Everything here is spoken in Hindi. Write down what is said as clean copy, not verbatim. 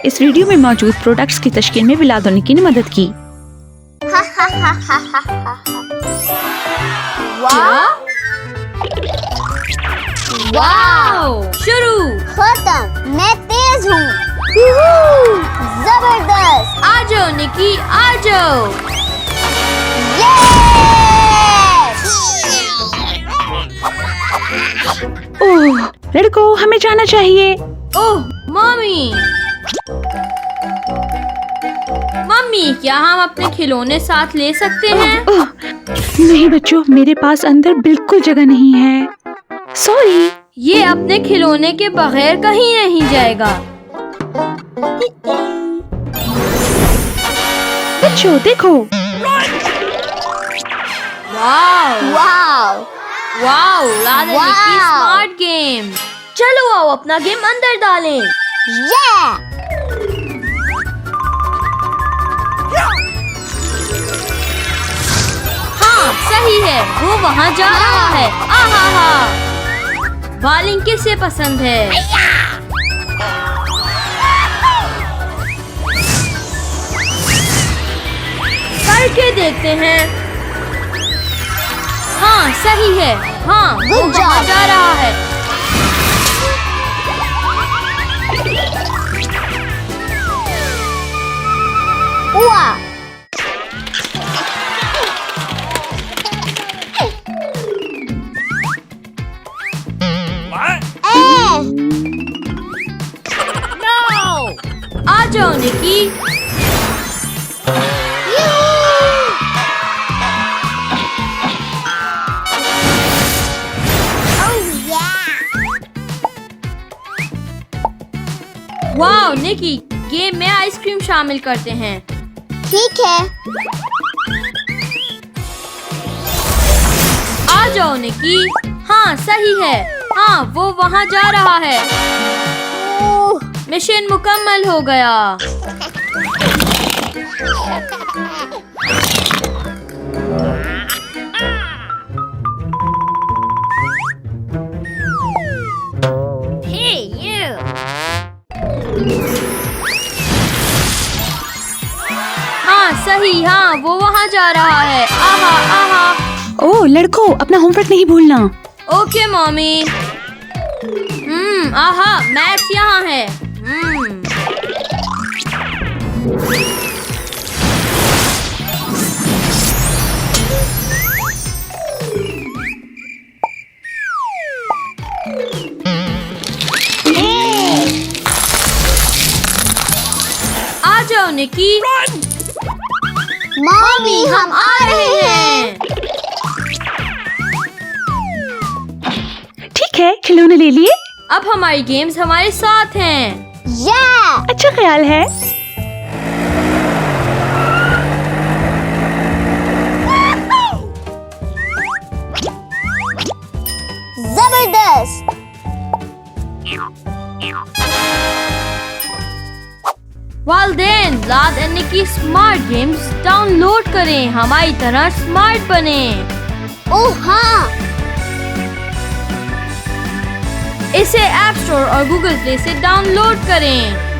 इस वीडियो में मौजूद प्रोडक्ट्स की तश्कील में बिलाल निकी ने मदद की। वाह! शुरू। खत्म। मैं तेज हूँ। जबरदस्त। आ जाओ निकी, आ जाओ। ओह लड़कों, हमें जाना चाहिए। ओह मम्मी, मम्मी क्या हम अपने खिलौने साथ ले सकते हैं? ओह नहीं बच्चों, मेरे पास अंदर बिल्कुल जगह नहीं है। सॉरी। ये अपने खिलौने के बगैर कहीं नहीं जाएगा। बच्चों देखो। वाव वाव वाव, लादन वाव। निकी स्मार्ट गेम। चलो आओ अपना गेम अंदर डालें। हाँ सही है, वो वहाँ जा रहा है। आहा हा, बॉलिंग किसे पसंद है? करके देखते हैं। हाँ सही है, हाँ वो Good वहाँ job. जा रहा है। वाह। आ जाओ निकी। वाह निकी, गेम में आइसक्रीम शामिल करते हैं। ठीक है। आ जाओ निकी। हाँ सही है, हाँ वो वहाँ जा रहा है। मिशन मुकम्मल हो गया। हाँ सही, हाँ वो वहाँ जा रहा है। आहा आहा। ओह लड़कों, अपना होमवर्क नहीं भूलना। Okay mummy. आहा, मैक्स यहाँ है। आ जाओ निकी। मम्मी हम आ रहे हैं। ठीक है, खिलौने ले लिए। अब हमारी गेम्स हमारे साथ हैं। अच्छा ख्याल है। जबरदस्त। वालदेन, Vlad and Niki smart games download करें, हमारी तरह स्मार्ट बने। ओह हाँ। इसे ऐप स्टोर और गूगल प्ले से डाउनलोड करें।